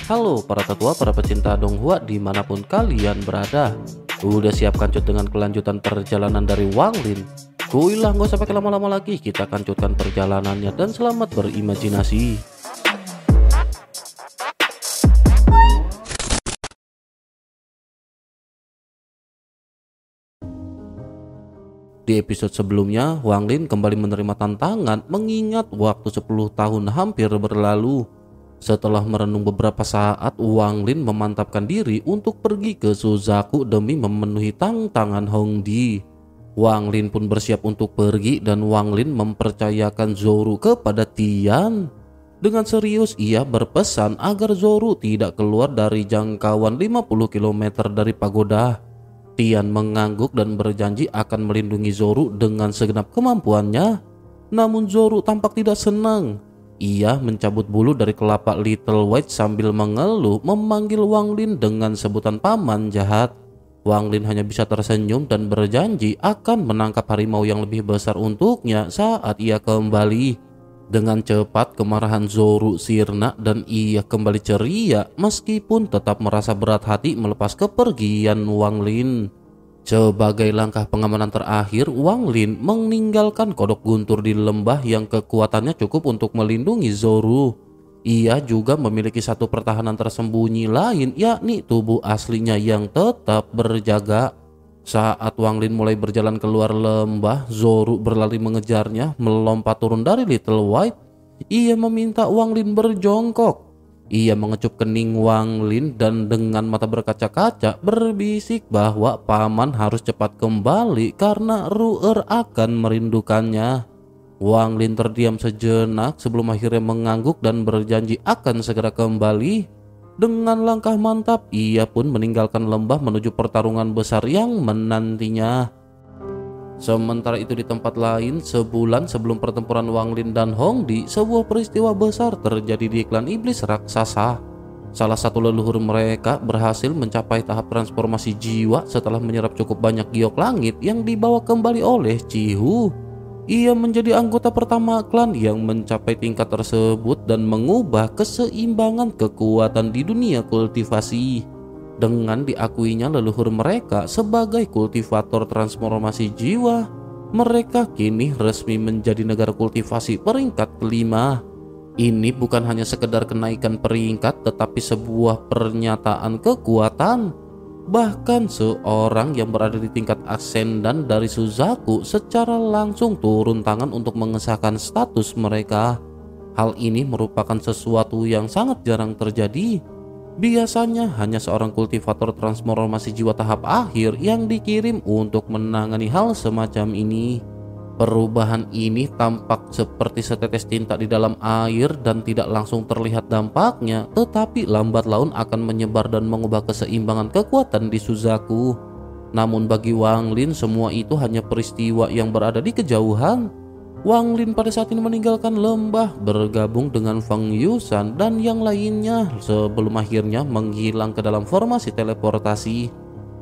Halo para tetua, para pecinta Donghua dimanapun kalian berada. Udah siap kancut dengan kelanjutan perjalanan dari Wanglin? Kuilah gak usah pakai lama-lama lagi, kita kancutkan perjalanannya dan selamat berimajinasi. Di episode sebelumnya, Wanglin kembali menerima tantangan mengingat waktu 10 tahun hampir berlalu. Setelah merenung beberapa saat, Wanglin memantapkan diri untuk pergi ke Suzaku demi memenuhi tantangan Hongdi. Wanglin pun bersiap untuk pergi dan Wanglin mempercayakan Zoru kepada Tian. Dengan serius ia berpesan agar Zoru tidak keluar dari jangkauan 50 km dari pagoda. Tian mengangguk dan berjanji akan melindungi Zoru dengan segenap kemampuannya. Namun Zoru tampak tidak senang. Ia mencabut bulu dari kelapa Little White sambil mengeluh, memanggil Wanglin dengan sebutan paman jahat. Wanglin hanya bisa tersenyum dan berjanji akan menangkap harimau yang lebih besar untuknya saat ia kembali. Dengan cepat kemarahan Zoru sirna dan ia kembali ceria meskipun tetap merasa berat hati melepas kepergian Wanglin. Sebagai langkah pengamanan terakhir, Wanglin meninggalkan kodok guntur di lembah yang kekuatannya cukup untuk melindungi Zoru. Ia juga memiliki satu pertahanan tersembunyi lain, yakni tubuh aslinya yang tetap berjaga. Saat Wanglin mulai berjalan keluar lembah, Zoru berlari mengejarnya, melompat turun dari Little White. Ia meminta Wanglin berjongkok. Ia mengecup kening Wanglin dan dengan mata berkaca-kaca berbisik bahwa paman harus cepat kembali karena Ru'er akan merindukannya. Wanglin terdiam sejenak sebelum akhirnya mengangguk dan berjanji akan segera kembali. Dengan langkah mantap, ia pun meninggalkan lembah menuju pertarungan besar yang menantinya. Sementara itu di tempat lain, sebulan sebelum pertempuran Wanglin dan Hongdi, sebuah peristiwa besar terjadi di klan iblis raksasa. Salah satu leluhur mereka berhasil mencapai tahap transformasi jiwa setelah menyerap cukup banyak giok langit yang dibawa kembali oleh Chihu. Ia menjadi anggota pertama klan yang mencapai tingkat tersebut dan mengubah keseimbangan kekuatan di dunia kultivasi. Dengan diakuinya leluhur mereka sebagai kultivator transformasi jiwa, mereka kini resmi menjadi negara kultivasi peringkat kelima. Ini bukan hanya sekedar kenaikan peringkat tetapi sebuah pernyataan kekuatan. Bahkan seorang yang berada di tingkat ascendan dari Suzaku secara langsung turun tangan untuk mengesahkan status mereka. Hal ini merupakan sesuatu yang sangat jarang terjadi. Biasanya hanya seorang kultivator transformasi jiwa tahap akhir yang dikirim untuk menangani hal semacam ini. Perubahan ini tampak seperti setetes tinta di dalam air dan tidak langsung terlihat dampaknya, tetapi lambat laun akan menyebar dan mengubah keseimbangan kekuatan di Suzaku. Namun bagi Wanglin semua itu hanya peristiwa yang berada di kejauhan. Wanglin pada saat ini meninggalkan lembah, bergabung dengan Feng Yusan dan yang lainnya sebelum akhirnya menghilang ke dalam formasi teleportasi.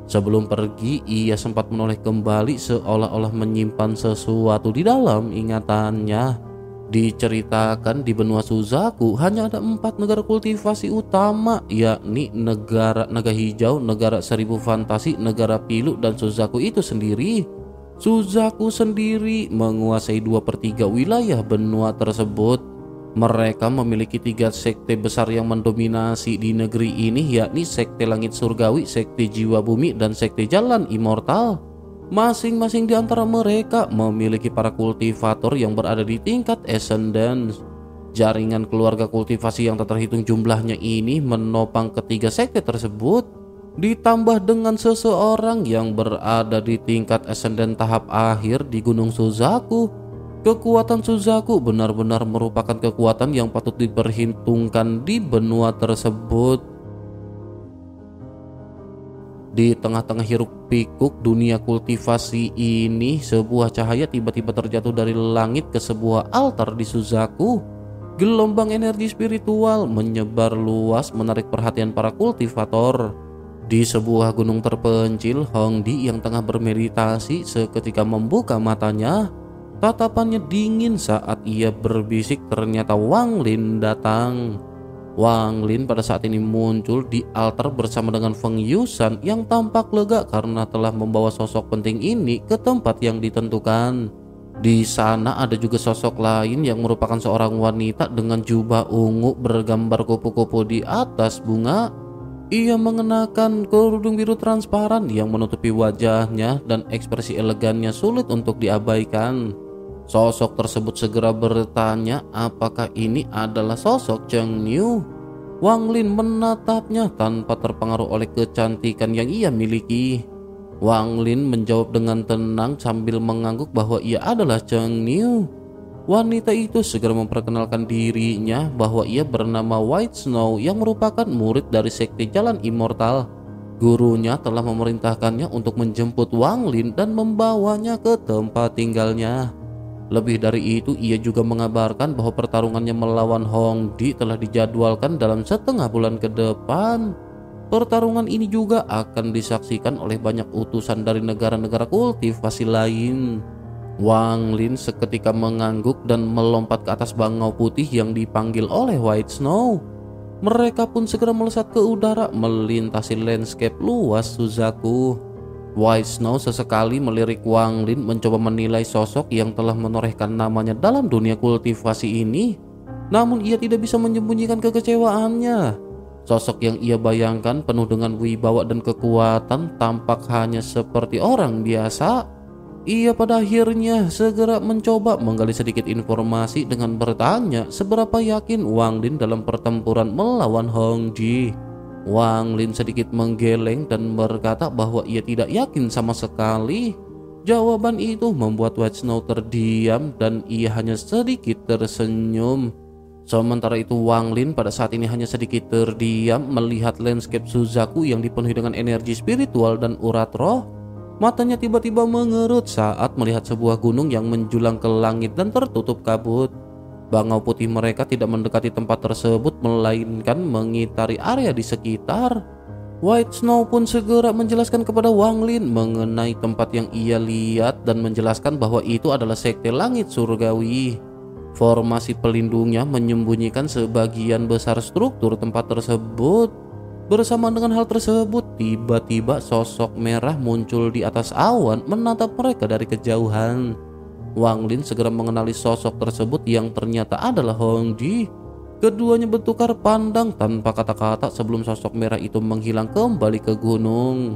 Sebelum pergi, ia sempat menoleh kembali seolah-olah menyimpan sesuatu di dalam ingatannya. Diceritakan di benua Suzaku hanya ada 4 negara kultivasi utama, yakni negara naga hijau, negara seribu fantasi, negara pilu, dan Suzaku itu sendiri. Suzaku sendiri menguasai 2/3 wilayah benua tersebut. Mereka memiliki 3 sekte besar yang mendominasi di negeri ini, yakni sekte langit surgawi, sekte jiwa bumi, dan sekte jalan immortal. Masing-masing di antara mereka memiliki para kultivator yang berada di tingkat ascendance. Jaringan keluarga kultivasi yang tak terhitung jumlahnya ini menopang ketiga sekte tersebut. Ditambah dengan seseorang yang berada di tingkat ascendant tahap akhir di Gunung Suzaku. Kekuatan Suzaku benar-benar merupakan kekuatan yang patut diperhitungkan di benua tersebut. Di tengah-tengah hiruk pikuk dunia kultivasi ini, sebuah cahaya tiba-tiba terjatuh dari langit ke sebuah altar di Suzaku. Gelombang energi spiritual menyebar luas menarik perhatian para kultivator. Di sebuah gunung terpencil, Hongdi yang tengah bermeditasi seketika membuka matanya. Tatapannya dingin saat ia berbisik ternyata Wanglin datang. Wang Lin pada saat ini muncul di altar bersama dengan Feng Yusan yang tampak lega karena telah membawa sosok penting ini ke tempat yang ditentukan. Di sana ada juga sosok lain yang merupakan seorang wanita dengan jubah ungu bergambar kupu-kupu di atas bunga. Ia mengenakan kerudung biru transparan yang menutupi wajahnya dan ekspresi elegannya sulit untuk diabaikan. Sosok tersebut segera bertanya apakah ini adalah sosok Cheng Niu. Wang Lin menatapnya tanpa terpengaruh oleh kecantikan yang ia miliki. Wang Lin menjawab dengan tenang sambil mengangguk bahwa ia adalah Cheng Niu. Wanita itu segera memperkenalkan dirinya bahwa ia bernama White Snow yang merupakan murid dari sekte Jalan Immortal. Gurunya telah memerintahkannya untuk menjemput Wang Lin dan membawanya ke tempat tinggalnya. Lebih dari itu, ia juga mengabarkan bahwa pertarungannya melawan Hong Di telah dijadwalkan dalam setengah bulan ke depan. Pertarungan ini juga akan disaksikan oleh banyak utusan dari negara-negara kultivasi lain. Wang Lin seketika mengangguk dan melompat ke atas bangau putih yang dipanggil oleh White Snow. Mereka pun segera melesat ke udara melintasi landscape luas Suzaku. White Snow sesekali melirik Wang Lin mencoba menilai sosok yang telah menorehkan namanya dalam dunia kultivasi ini. Namun ia tidak bisa menyembunyikan kekecewaannya. Sosok yang ia bayangkan penuh dengan wibawa dan kekuatan tampak hanya seperti orang biasa. Ia pada akhirnya segera mencoba menggali sedikit informasi dengan bertanya seberapa yakin Wang Lin dalam pertempuran melawan Hong Ji. Wang Lin sedikit menggeleng dan berkata bahwa ia tidak yakin sama sekali. Jawaban itu membuat White Snow terdiam dan ia hanya sedikit tersenyum. Sementara itu Wang Lin pada saat ini hanya sedikit terdiam melihat landscape Suzaku yang dipenuhi dengan energi spiritual dan urat roh. Matanya tiba-tiba mengerut saat melihat sebuah gunung yang menjulang ke langit dan tertutup kabut. Bangau putih mereka tidak mendekati tempat tersebut melainkan mengitari area di sekitar. White Snow pun segera menjelaskan kepada Wang Lin mengenai tempat yang ia lihat dan menjelaskan bahwa itu adalah sekte langit surgawi. Formasi pelindungnya menyembunyikan sebagian besar struktur tempat tersebut. Bersama dengan hal tersebut, tiba-tiba sosok merah muncul di atas awan menatap mereka dari kejauhan. Wang Lin segera mengenali sosok tersebut yang ternyata adalah Hong Ji. Keduanya bertukar pandang tanpa kata-kata sebelum sosok merah itu menghilang kembali ke gunung.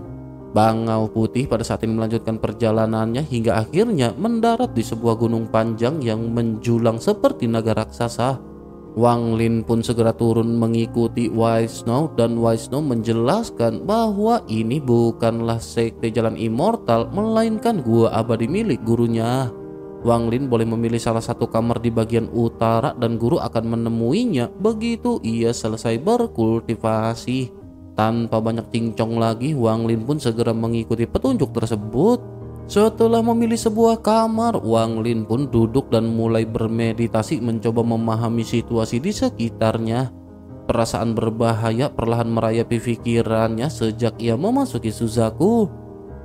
Bangau putih pada saat ini melanjutkan perjalanannya hingga akhirnya mendarat di sebuah gunung panjang yang menjulang seperti naga raksasa. Wang Lin pun segera turun mengikuti White Snow dan White Snow menjelaskan bahwa ini bukanlah sekte Jalan Immortal melainkan gua abadi milik gurunya. Wang Lin boleh memilih salah satu kamar di bagian utara dan guru akan menemuinya begitu ia selesai berkultivasi. Tanpa banyak cincong lagi, Wang Lin pun segera mengikuti petunjuk tersebut. Setelah memilih sebuah kamar, Wang Lin pun duduk dan mulai bermeditasi mencoba memahami situasi di sekitarnya. Perasaan berbahaya perlahan merayapi pikirannya sejak ia memasuki Suzaku.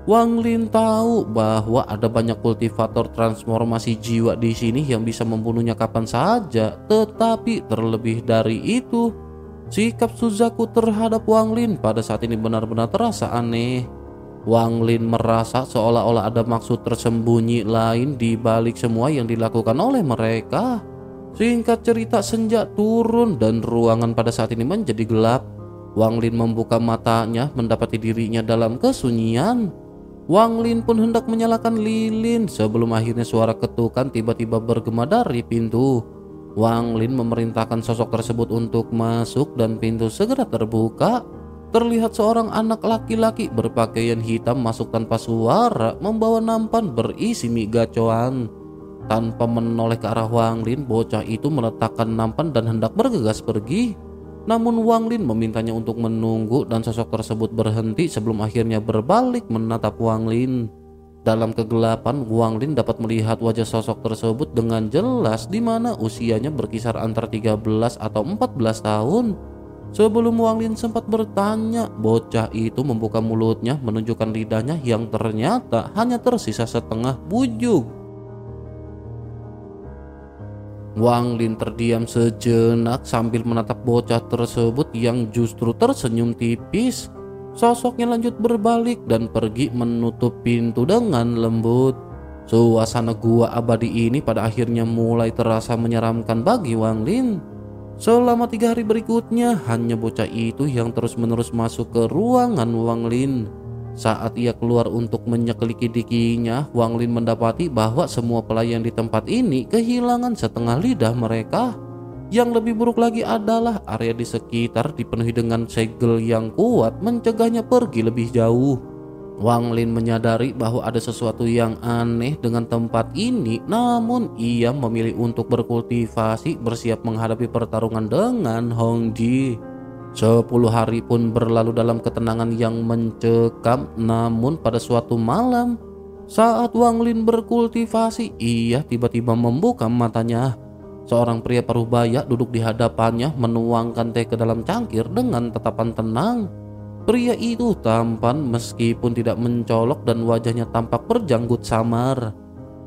Wang Lin tahu bahwa ada banyak kultivator transformasi jiwa di sini yang bisa membunuhnya kapan saja, tetapi terlebih dari itu, sikap Suzaku terhadap Wang Lin pada saat ini benar-benar terasa aneh. Wang Lin merasa seolah-olah ada maksud tersembunyi lain di balik semua yang dilakukan oleh mereka. Singkat cerita, senja turun dan ruangan pada saat ini menjadi gelap. Wang Lin membuka matanya mendapati dirinya dalam kesunyian. Wang Lin pun hendak menyalakan lilin sebelum akhirnya suara ketukan tiba-tiba bergema dari pintu. Wang Lin memerintahkan sosok tersebut untuk masuk dan pintu segera terbuka. Terlihat seorang anak laki-laki berpakaian hitam masuk tanpa suara membawa nampan berisi mie gacoan. Tanpa menoleh ke arah Wang Lin, bocah itu meletakkan nampan dan hendak bergegas pergi. Namun Wang Lin memintanya untuk menunggu dan sosok tersebut berhenti sebelum akhirnya berbalik menatap Wang Lin. Dalam kegelapan, Wang Lin dapat melihat wajah sosok tersebut dengan jelas di mana usianya berkisar antara 13 atau 14 tahun. Sebelum Wang Lin sempat bertanya, bocah itu membuka mulutnya menunjukkan lidahnya yang ternyata hanya tersisa setengah bujug. Wang Lin terdiam sejenak sambil menatap bocah tersebut yang justru tersenyum tipis. Sosoknya lanjut berbalik dan pergi menutup pintu dengan lembut. Suasana gua abadi ini pada akhirnya mulai terasa menyeramkan bagi Wang Lin. Selama 3 hari berikutnya, hanya bocah itu yang terus-menerus masuk ke ruangan Wang Lin. Saat ia keluar untuk menyekeli giginya, Wang Lin mendapati bahwa semua pelayan di tempat ini kehilangan setengah lidah mereka. Yang lebih buruk lagi adalah area di sekitar dipenuhi dengan segel yang kuat mencegahnya pergi lebih jauh. Wang Lin menyadari bahwa ada sesuatu yang aneh dengan tempat ini, namun ia memilih untuk berkultivasi bersiap menghadapi pertarungan dengan Hong Ji. 10 hari pun berlalu dalam ketenangan yang mencekam, namun pada suatu malam saat Wang Lin berkultivasi, ia tiba-tiba membuka matanya. Seorang pria parubaya duduk di hadapannya menuangkan teh ke dalam cangkir dengan tatapan tenang. Pria itu tampan meskipun tidak mencolok dan wajahnya tampak berjanggut samar.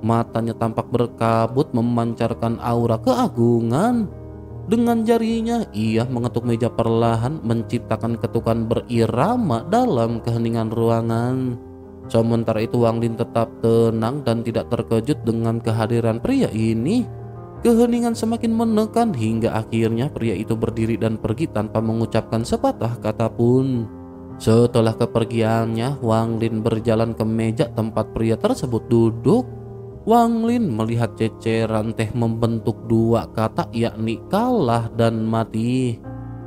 Matanya tampak berkabut memancarkan aura keagungan. Dengan jarinya ia mengetuk meja perlahan menciptakan ketukan berirama dalam keheningan ruangan. Sementara itu Wang Lin tetap tenang dan tidak terkejut dengan kehadiran pria ini. Keheningan semakin menekan hingga akhirnya pria itu berdiri dan pergi tanpa mengucapkan sepatah kata pun. Setelah kepergiannya, Wang Lin berjalan ke meja tempat pria tersebut duduk. Wang Lin melihat ceceran teh membentuk 2 kata, yakni kalah dan mati.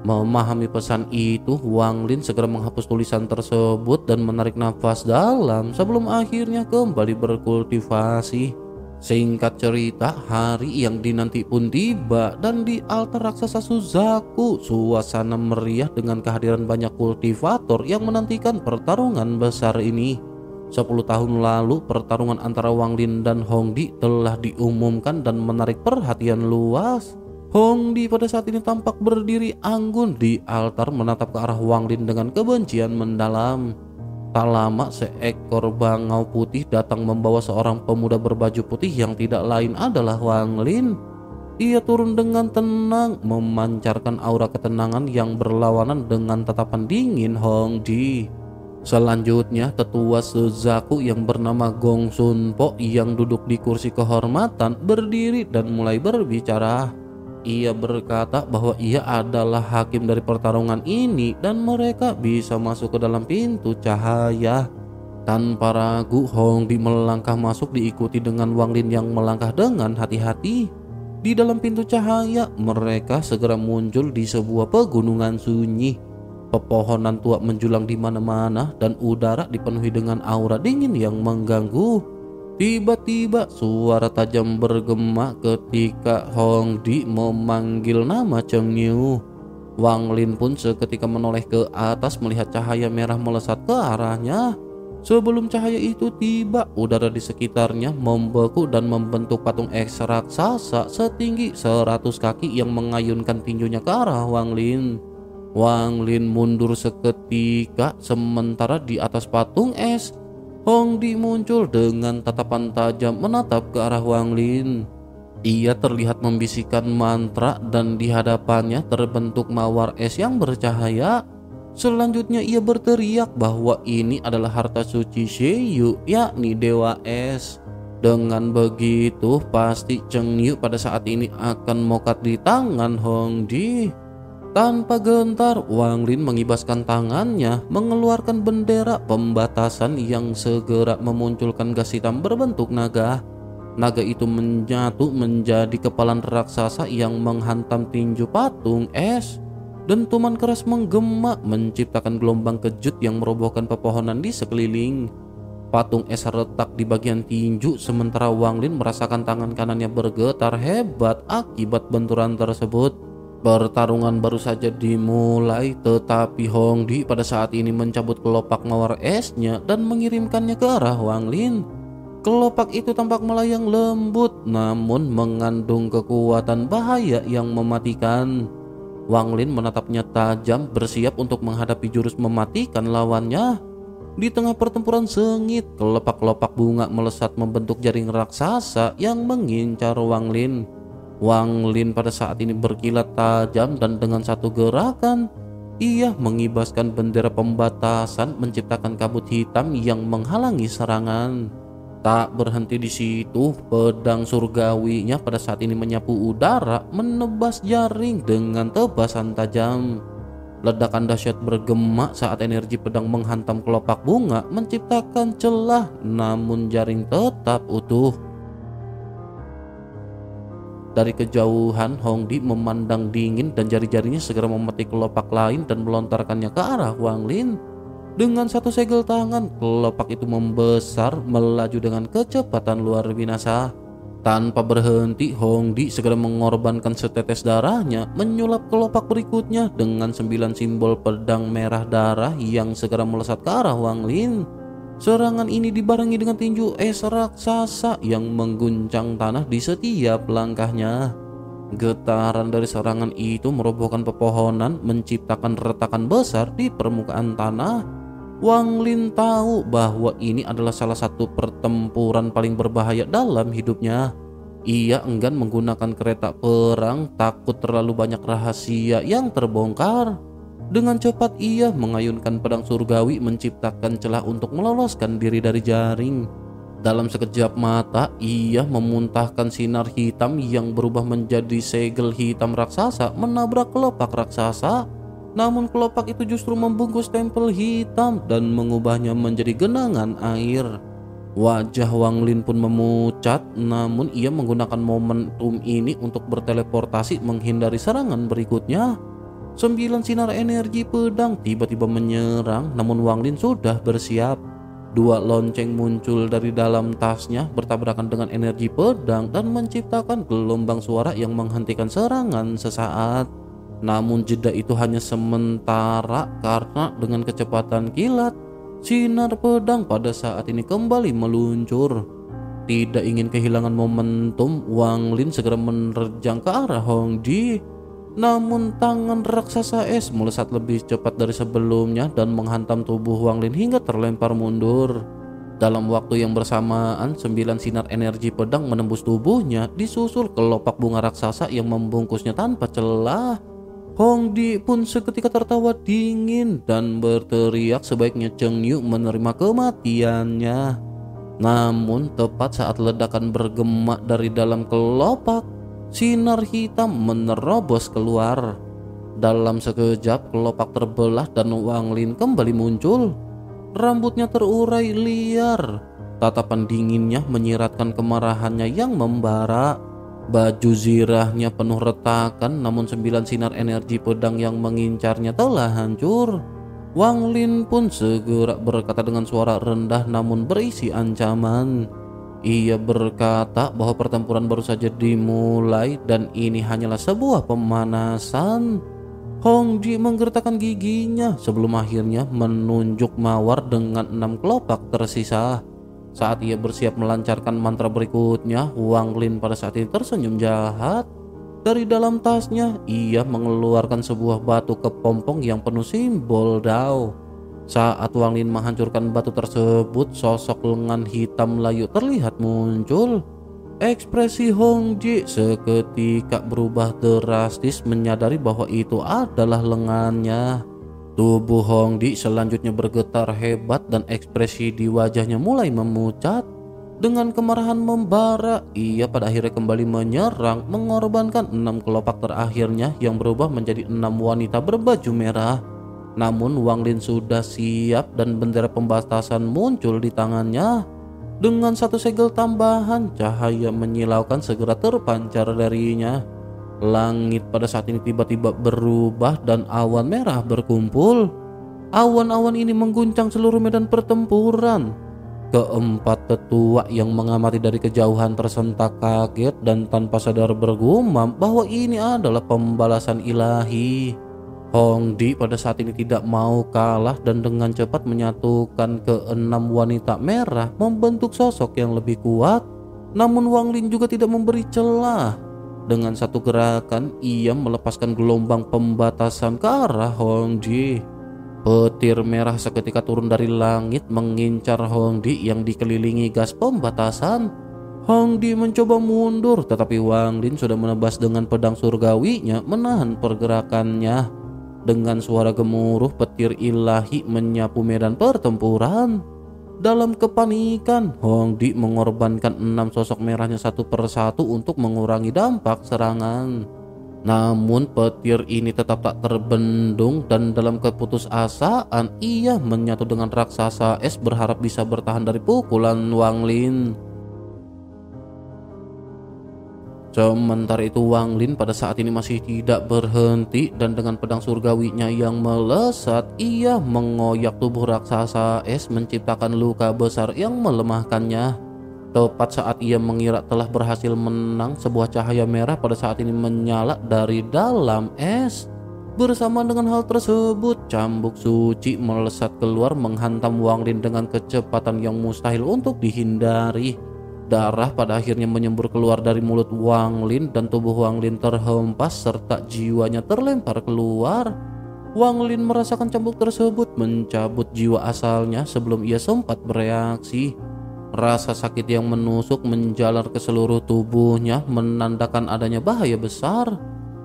Memahami pesan itu, Wang Lin segera menghapus tulisan tersebut dan menarik nafas dalam sebelum akhirnya kembali berkultivasi. Singkat cerita, hari yang dinanti pun tiba dan di altar raksasa Suzaku suasana meriah dengan kehadiran banyak kultivator yang menantikan pertarungan besar ini. 10 tahun lalu pertarungan antara Wang Lin dan Hong Di telah diumumkan dan menarik perhatian luas. Hong Di pada saat ini tampak berdiri anggun di altar menatap ke arah Wang Lin dengan kebencian mendalam. Tak lama seekor bangau putih datang membawa seorang pemuda berbaju putih yang tidak lain adalah Wang Lin. Ia turun dengan tenang memancarkan aura ketenangan yang berlawanan dengan tatapan dingin Hong Ji. Selanjutnya tetua Suzaku yang bernama Gong Sun Po yang duduk di kursi kehormatan berdiri dan mulai berbicara. Ia berkata bahwa ia adalah hakim dari pertarungan ini dan mereka bisa masuk ke dalam pintu cahaya. Tanpa ragu, Hong Di melangkah masuk diikuti dengan Wang Lin yang melangkah dengan hati-hati. Di dalam pintu cahaya, mereka segera muncul di sebuah pegunungan sunyi. Pepohonan tua menjulang di mana-mana dan udara dipenuhi dengan aura dingin yang mengganggu. Tiba-tiba suara tajam bergema ketika Hong Di memanggil nama Cheng Yu. Wang Lin pun seketika menoleh ke atas melihat cahaya merah melesat ke arahnya. Sebelum cahaya itu tiba, udara di sekitarnya membeku dan membentuk patung es raksasa setinggi 100 kaki yang mengayunkan tinjunya ke arah Wang Lin. Wang Lin mundur seketika, sementara di atas patung es Hong Di muncul dengan tatapan tajam menatap ke arah Wang Lin. Ia terlihat membisikkan mantra dan di hadapannya terbentuk mawar es yang bercahaya. Selanjutnya ia berteriak bahwa ini adalah harta suci Shyu, yakni Dewa Es. Dengan begitu pasti Cheng Yu pada saat ini akan mokat di tangan Hong Di. Tanpa gentar, Wang Lin mengibaskan tangannya, mengeluarkan bendera pembatasan yang segera memunculkan gas hitam berbentuk naga. Naga itu menyatu menjadi kepalan raksasa yang menghantam tinju patung es. Dentuman keras menggema menciptakan gelombang kejut yang merobohkan pepohonan di sekeliling. Patung es retak di bagian tinju, sementara Wang Lin merasakan tangan kanannya bergetar hebat akibat benturan tersebut. Pertarungan baru saja dimulai, tetapi Hong Di pada saat ini mencabut kelopak mawar esnya dan mengirimkannya ke arah Wang Lin. Kelopak itu tampak melayang lembut, namun mengandung kekuatan bahaya yang mematikan. Wang Lin menatapnya tajam, bersiap untuk menghadapi jurus mematikan lawannya. Di tengah pertempuran sengit, kelopak-kelopak bunga melesat membentuk jaring raksasa yang mengincar Wang Lin. Wang Lin pada saat ini berkilat tajam dan dengan satu gerakan ia mengibaskan bendera pembatasan menciptakan kabut hitam yang menghalangi serangan. Tak berhenti di situ, pedang surgawinya pada saat ini menyapu udara menebas jaring dengan tebasan tajam. Ledakan dahsyat bergema saat energi pedang menghantam kelopak bunga menciptakan celah, namun jaring tetap utuh. Dari kejauhan, Hongdi memandang dingin dan jari-jarinya segera memetik kelopak lain dan melontarkannya ke arah Wang Lin. Dengan satu segel tangan, kelopak itu membesar melaju dengan kecepatan luar biasa. Tanpa berhenti, Hongdi segera mengorbankan setetes darahnya menyulap kelopak berikutnya dengan 9 simbol pedang merah darah yang segera melesat ke arah Wang Lin. Serangan ini dibarengi dengan tinju es raksasa yang mengguncang tanah di setiap langkahnya. Getaran dari serangan itu merobohkan pepohonan, menciptakan retakan besar di permukaan tanah. Wang Lin tahu bahwa ini adalah salah satu pertempuran paling berbahaya dalam hidupnya. Ia enggan menggunakan kereta perang, takut terlalu banyak rahasia yang terbongkar. Dengan cepat ia mengayunkan pedang surgawi menciptakan celah untuk meloloskan diri dari jaring. Dalam sekejap mata ia memuntahkan sinar hitam yang berubah menjadi segel hitam raksasa menabrak kelopak raksasa. Namun kelopak itu justru membungkus tempel hitam dan mengubahnya menjadi genangan air. Wajah Wang Lin pun memucat, namun ia menggunakan momentum ini untuk berteleportasi menghindari serangan berikutnya. 9 sinar energi pedang tiba-tiba menyerang, namun Wang Lin sudah bersiap. 2 lonceng muncul dari dalam tasnya bertabrakan dengan energi pedang dan menciptakan gelombang suara yang menghentikan serangan sesaat. Namun jeda itu hanya sementara karena dengan kecepatan kilat, sinar pedang pada saat ini kembali meluncur. Tidak ingin kehilangan momentum, Wang Lin segera menerjang ke arah Hongdi. Namun tangan raksasa es melesat lebih cepat dari sebelumnya dan menghantam tubuh Wang Lin hingga terlempar mundur. Dalam waktu yang bersamaan, 9 sinar energi pedang menembus tubuhnya, disusul kelopak bunga raksasa yang membungkusnya tanpa celah. Hongdi pun seketika tertawa dingin dan berteriak sebaiknya Cheng Yu menerima kematiannya. Namun tepat saat ledakan bergema dari dalam kelopak, sinar hitam menerobos keluar. Dalam sekejap kelopak terbelah dan Wang Lin kembali muncul. Rambutnya terurai liar. Tatapan dinginnya menyiratkan kemarahannya yang membara. Baju zirahnya penuh retakan, namun 9 sinar energi pedang yang mengincarnya telah hancur. Wang Lin pun segera berkata dengan suara rendah namun berisi ancaman. Ia berkata bahwa pertempuran baru saja dimulai dan ini hanyalah sebuah pemanasan. Hongdi menggertakkan giginya sebelum akhirnya menunjuk mawar dengan 6 kelopak tersisa. Saat ia bersiap melancarkan mantra berikutnya, Wang Lin pada saat ini tersenyum jahat. Dari dalam tasnya, ia mengeluarkan sebuah batu kepompong yang penuh simbol Dao. Saat Wang Lin menghancurkan batu tersebut, sosok lengan hitam layu terlihat muncul. Ekspresi Hongji seketika berubah drastis menyadari bahwa itu adalah lengannya. Tubuh Hongdi selanjutnya bergetar hebat dan ekspresi di wajahnya mulai memucat. Dengan kemarahan membara, ia pada akhirnya kembali menyerang, mengorbankan 6 kelopak terakhirnya yang berubah menjadi 6 wanita berbaju merah. Namun Wang Lin sudah siap dan bendera pembatasan muncul di tangannya. Dengan satu segel tambahan, cahaya menyilaukan segera terpancar darinya. Langit pada saat ini tiba-tiba berubah dan awan merah berkumpul. Awan-awan ini mengguncang seluruh medan pertempuran. Keempat tetua yang mengamati dari kejauhan tersentak kaget dan tanpa sadar bergumam bahwa ini adalah pembalasan ilahi. Hongdi pada saat ini tidak mau kalah dan dengan cepat menyatukan ke-6 wanita merah membentuk sosok yang lebih kuat. Namun Wang Lin juga tidak memberi celah. Dengan satu gerakan, ia melepaskan gelombang pembatasan ke arah Hongdi. Petir merah seketika turun dari langit mengincar Hongdi yang dikelilingi gas pembatasan. Hong Di mencoba mundur, tetapi Wang Lin sudah menebas dengan pedang surgawinya menahan pergerakannya. Dengan suara gemuruh, petir ilahi menyapu medan pertempuran. Dalam kepanikan, Hong Di mengorbankan 6 sosok merahnya satu persatu untuk mengurangi dampak serangan. Namun petir ini tetap tak terbendung dan dalam keputusasaan ia menyatu dengan raksasa es berharap bisa bertahan dari pukulan Wang Lin. Sementara itu Wang Lin pada saat ini masih tidak berhenti dan dengan pedang surgawinya yang melesat ia mengoyak tubuh raksasa es menciptakan luka besar yang melemahkannya. Tepat saat ia mengira telah berhasil menang, sebuah cahaya merah pada saat ini menyala dari dalam es. Bersama dengan hal tersebut, cambuk suci melesat keluar menghantam Wang Lin dengan kecepatan yang mustahil untuk dihindari. Darah pada akhirnya menyembur keluar dari mulut Wang Lin dan tubuh Wang Lin terhempas serta jiwanya terlempar keluar. Wang Lin merasakan cambuk tersebut mencabut jiwa asalnya sebelum ia sempat bereaksi. Rasa sakit yang menusuk menjalar ke seluruh tubuhnya menandakan adanya bahaya besar.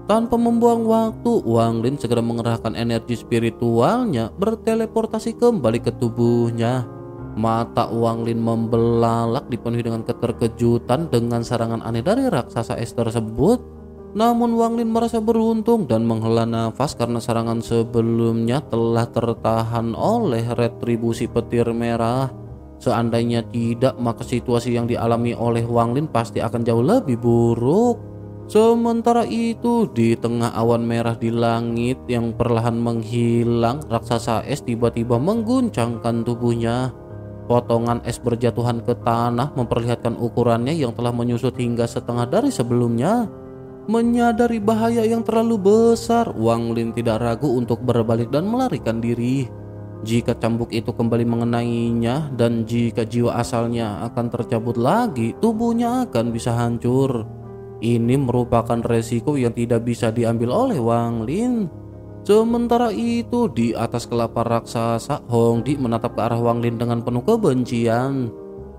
Tanpa membuang waktu, Wang Lin segera mengerahkan energi spiritualnya berteleportasi kembali ke tubuhnya. Mata Wang Lin membelalak dipenuhi dengan keterkejutan dengan serangan aneh dari raksasa es tersebut. Namun Wang Lin merasa beruntung dan menghela nafas karena serangan sebelumnya telah tertahan oleh retribusi petir merah. Seandainya tidak, maka situasi yang dialami oleh Wang Lin pasti akan jauh lebih buruk. Sementara itu, di tengah awan merah di langit yang perlahan menghilang, raksasa es tiba-tiba mengguncangkan tubuhnya. Potongan es berjatuhan ke tanah memperlihatkan ukurannya yang telah menyusut hingga setengah dari sebelumnya. Menyadari bahaya yang terlalu besar, Wang Lin tidak ragu untuk berbalik dan melarikan diri. Jika cambuk itu kembali mengenainya dan jika jiwa asalnya akan tercabut lagi, tubuhnya akan bisa hancur. Ini merupakan resiko yang tidak bisa diambil oleh Wang Lin. Sementara itu, di atas kelapa raksasa, Hong Di menatap ke arah Wang Lin dengan penuh kebencian.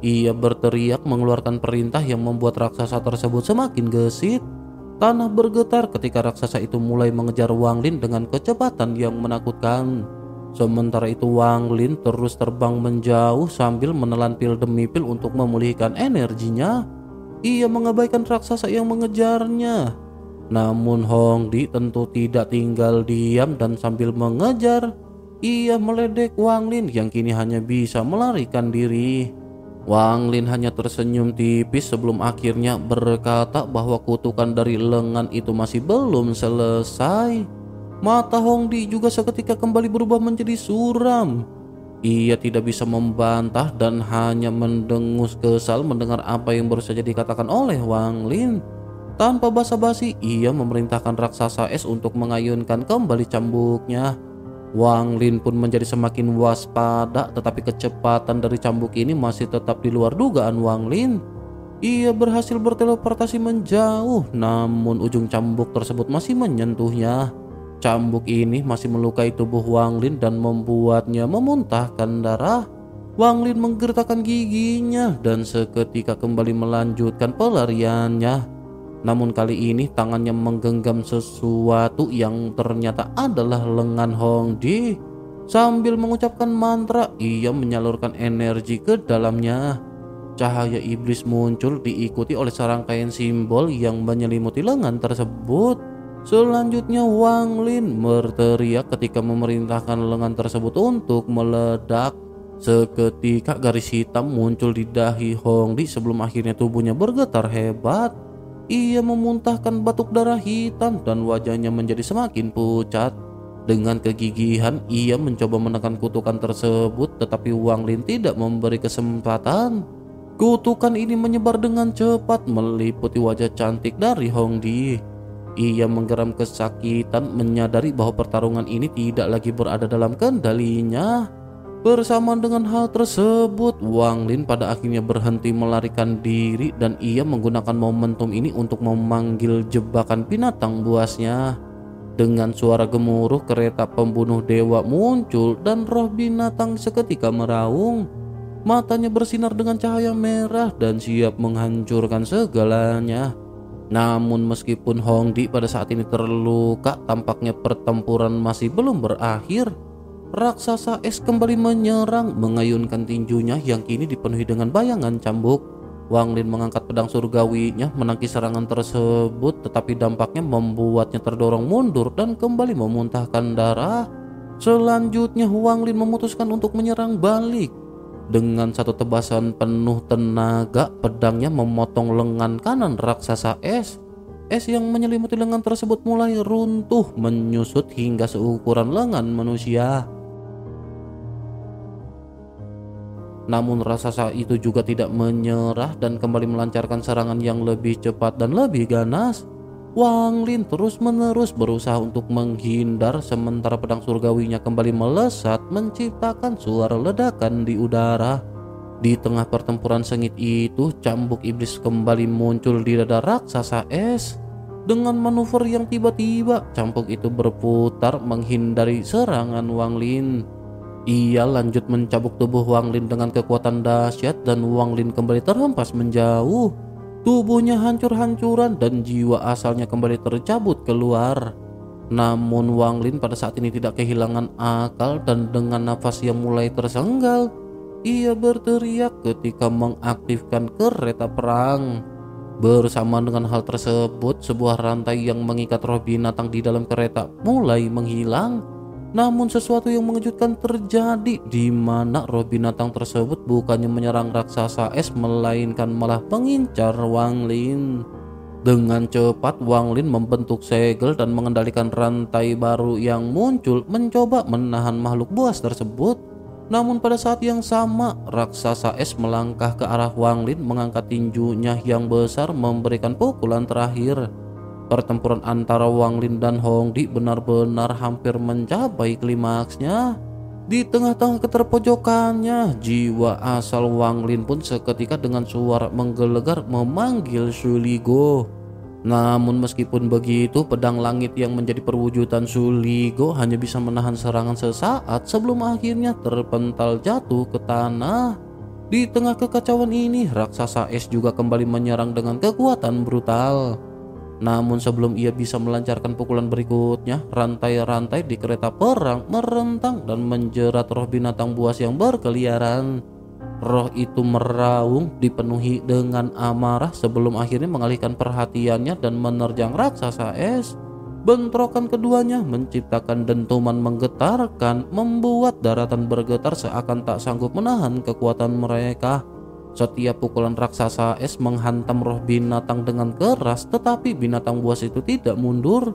Ia berteriak mengeluarkan perintah yang membuat raksasa tersebut semakin gesit. Tanah bergetar ketika raksasa itu mulai mengejar Wang Lin dengan kecepatan yang menakutkan. Sementara itu Wang Lin terus terbang menjauh sambil menelan pil demi pil untuk memulihkan energinya. Ia mengabaikan raksasa yang mengejarnya. Namun Hong Di tentu tidak tinggal diam dan sambil mengejar, ia meledek Wang Lin yang kini hanya bisa melarikan diri. Wang Lin hanya tersenyum tipis sebelum akhirnya berkata bahwa kutukan dari lengan itu masih belum selesai. Mata Hong Di juga seketika kembali berubah menjadi suram. Ia tidak bisa membantah dan hanya mendengus kesal mendengar apa yang baru saja dikatakan oleh Wang Lin. Tanpa basa-basi, ia memerintahkan raksasa es untuk mengayunkan kembali cambuknya. Wang Lin pun menjadi semakin waspada, tetapi kecepatan dari cambuk ini masih tetap di luar dugaan Wang Lin. Ia berhasil berteleportasi menjauh, namun ujung cambuk tersebut masih menyentuhnya. Cambuk ini masih melukai tubuh Wang Lin dan membuatnya memuntahkan darah. Wang Lin menggertakkan giginya dan seketika kembali melanjutkan pelariannya. Namun kali ini tangannya menggenggam sesuatu yang ternyata adalah lengan Hong Di. Sambil mengucapkan mantra, ia menyalurkan energi ke dalamnya. Cahaya iblis muncul diikuti oleh serangkaian simbol yang menyelimuti lengan tersebut. Selanjutnya Wang Lin berteriak ketika memerintahkan lengan tersebut untuk meledak. Seketika garis hitam muncul di dahi Hong Di sebelum akhirnya tubuhnya bergetar hebat. Ia memuntahkan batuk darah hitam dan wajahnya menjadi semakin pucat. Dengan kegigihan ia mencoba menekan kutukan tersebut, tetapi Wang Lin tidak memberi kesempatan. Kutukan ini menyebar dengan cepat meliputi wajah cantik dari Hong Di. Ia menggeram kesakitan menyadari bahwa pertarungan ini tidak lagi berada dalam kendalinya. Bersamaan dengan hal tersebut, Wang Lin pada akhirnya berhenti melarikan diri dan ia menggunakan momentum ini untuk memanggil jebakan binatang buasnya. Dengan suara gemuruh, kereta pembunuh dewa muncul dan roh binatang seketika meraung. Matanya bersinar dengan cahaya merah dan siap menghancurkan segalanya. Namun meskipun Hongdi pada saat ini terluka, tampaknya pertempuran masih belum berakhir. Raksasa es kembali menyerang, mengayunkan tinjunya yang kini dipenuhi dengan bayangan cambuk. Wang Lin mengangkat pedang surgawinya menangkis serangan tersebut, tetapi dampaknya membuatnya terdorong mundur dan kembali memuntahkan darah. Selanjutnya Wang Lin memutuskan untuk menyerang balik. Dengan satu tebasan penuh tenaga, pedangnya memotong lengan kanan raksasa es. Es yang menyelimuti lengan tersebut mulai runtuh, menyusut hingga seukuran lengan manusia. Namun raksasa itu juga tidak menyerah dan kembali melancarkan serangan yang lebih cepat dan lebih ganas. Wang Lin terus-menerus berusaha untuk menghindar, sementara pedang surgawinya kembali melesat menciptakan suara ledakan di udara. Di tengah pertempuran sengit itu, cambuk iblis kembali muncul di dada raksasa es. Dengan manuver yang tiba-tiba, cambuk itu berputar menghindari serangan Wang Lin. Ia lanjut mencabuk tubuh Wang Lin dengan kekuatan dahsyat dan Wang Lin kembali terhempas menjauh. Tubuhnya hancur-hancuran dan jiwa asalnya kembali tercabut keluar. Namun Wang Lin pada saat ini tidak kehilangan akal dan dengan nafas yang mulai tersenggal, ia berteriak ketika mengaktifkan kereta perang. Bersama dengan hal tersebut, sebuah rantai yang mengikat roh binatang di dalam kereta mulai menghilang. Namun sesuatu yang mengejutkan terjadi, di mana roh binatang tersebut bukannya menyerang raksasa es, melainkan malah mengincar Wang Lin. Dengan cepat Wang Lin membentuk segel dan mengendalikan rantai baru yang muncul, mencoba menahan makhluk buas tersebut. Namun pada saat yang sama, raksasa es melangkah ke arah Wang Lin, mengangkat tinjunya yang besar memberikan pukulan terakhir. Pertempuran antara Wang Lin dan Hongdi benar-benar hampir mencapai klimaksnya. Di tengah-tengah keterpojokannya, jiwa asal Wang Lin pun seketika dengan suara menggelegar memanggil Suligo. Namun meskipun begitu, pedang langit yang menjadi perwujudan Suligo hanya bisa menahan serangan sesaat sebelum akhirnya terpental jatuh ke tanah. Di tengah kekacauan ini, raksasa es juga kembali menyerang dengan kekuatan brutal. Namun sebelum ia bisa melancarkan pukulan berikutnya, rantai-rantai di kereta perang merentang dan menjerat roh binatang buas yang berkeliaran. Roh itu meraung dipenuhi dengan amarah sebelum akhirnya mengalihkan perhatiannya dan menerjang raksasa es. Bentrokan keduanya menciptakan dentuman menggetarkan, membuat daratan bergetar seakan tak sanggup menahan kekuatan mereka. Setiap pukulan raksasa es menghantam roh binatang dengan keras, tetapi binatang buas itu tidak mundur.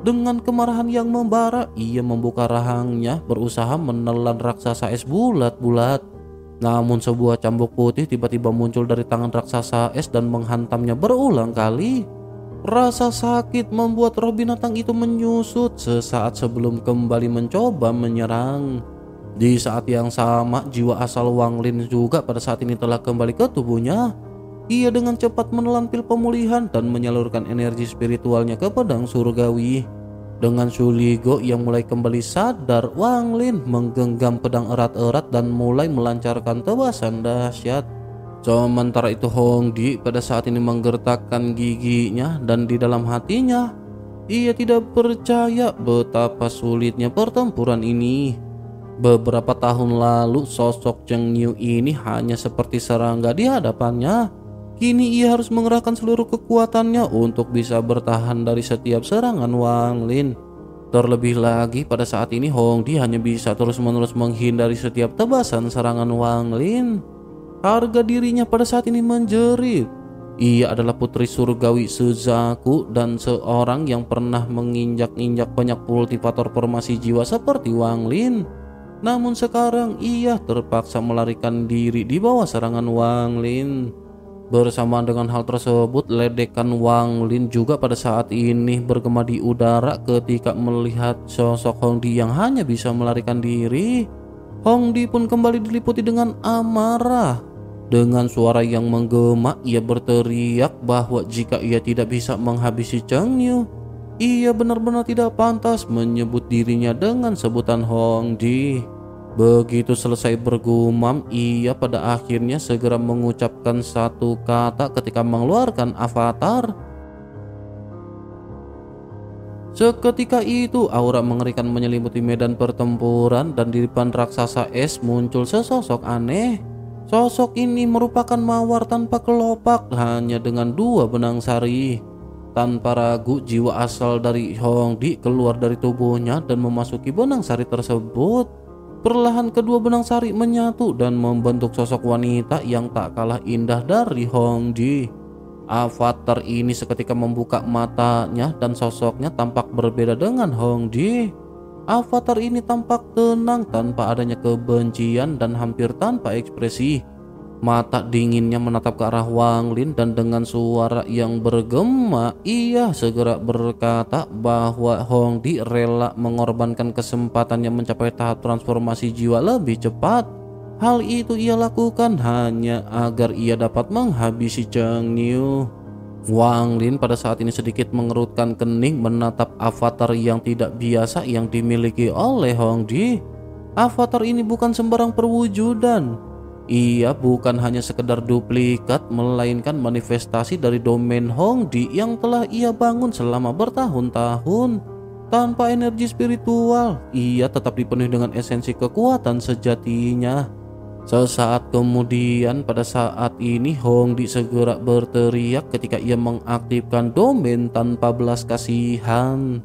Dengan kemarahan yang membara, ia membuka rahangnya berusaha menelan raksasa es bulat-bulat. Namun sebuah cambuk putih tiba-tiba muncul dari tangan raksasa es dan menghantamnya berulang kali. Rasa sakit membuat roh binatang itu menyusut sesaat sebelum kembali mencoba menyerang. Di saat yang sama, jiwa asal Wang Lin juga pada saat ini telah kembali ke tubuhnya. Ia dengan cepat menelan pil pemulihan dan menyalurkan energi spiritualnya ke pedang surgawi. Dengan Suligo yang mulai kembali sadar, Wang Lin menggenggam pedang erat-erat dan mulai melancarkan tebasan dahsyat. Sementara itu Hongdi pada saat ini menggertakkan giginya dan di dalam hatinya, ia tidak percaya betapa sulitnya pertempuran ini. Beberapa tahun lalu sosok Zheng Yu ini hanya seperti serangga di hadapannya. Kini ia harus mengerahkan seluruh kekuatannya untuk bisa bertahan dari setiap serangan Wang Lin. Terlebih lagi pada saat ini Hongdi hanya bisa terus-menerus menghindari setiap tebasan serangan Wang Lin. Harga dirinya pada saat ini menjerit. Ia adalah putri surgawi Suzaku dan seorang yang pernah menginjak-injak banyak kultivator formasi jiwa seperti Wang Lin. Namun sekarang ia terpaksa melarikan diri di bawah serangan Wang Lin. Bersamaan dengan hal tersebut, ledekan Wang Lin juga pada saat ini bergema di udara ketika melihat sosok Hongdi yang hanya bisa melarikan diri. Hongdi pun kembali diliputi dengan amarah. Dengan suara yang menggema, ia berteriak bahwa jika ia tidak bisa menghabisi Zheng Yu, ia benar-benar tidak pantas menyebut dirinya dengan sebutan Hongdi. Begitu selesai bergumam, ia pada akhirnya segera mengucapkan satu kata ketika mengeluarkan avatar. Seketika itu aura mengerikan menyelimuti medan pertempuran dan di depan raksasa es muncul sesosok aneh. Sosok ini merupakan mawar tanpa kelopak hanya dengan 2 benang sari. Tanpa ragu jiwa asal dari Hongdi keluar dari tubuhnya dan memasuki benang sari tersebut. Perlahan kedua benang sari menyatu dan membentuk sosok wanita yang tak kalah indah dari Hongdi. Avatar ini seketika membuka matanya dan sosoknya tampak berbeda dengan Hongdi. Avatar ini tampak tenang tanpa adanya kebencian dan hampir tanpa ekspresi. Mata dinginnya menatap ke arah Wang Lin dan dengan suara yang bergema ia segera berkata bahwa Hongdi rela mengorbankan kesempatannya mencapai tahap transformasi jiwa lebih cepat. Hal itu ia lakukan hanya agar ia dapat menghabisi Cheng Niu. Wang Lin pada saat ini sedikit mengerutkan kening menatap avatar yang tidak biasa yang dimiliki oleh Hongdi. Avatar ini bukan sembarang perwujudan. Ia bukan hanya sekedar duplikat, melainkan manifestasi dari domain Hongdi yang telah ia bangun selama bertahun-tahun. Tanpa energi spiritual, ia tetap dipenuhi dengan esensi kekuatan sejatinya. Sesaat kemudian pada saat ini Hongdi segera berteriak ketika ia mengaktifkan domain tanpa belas kasihan.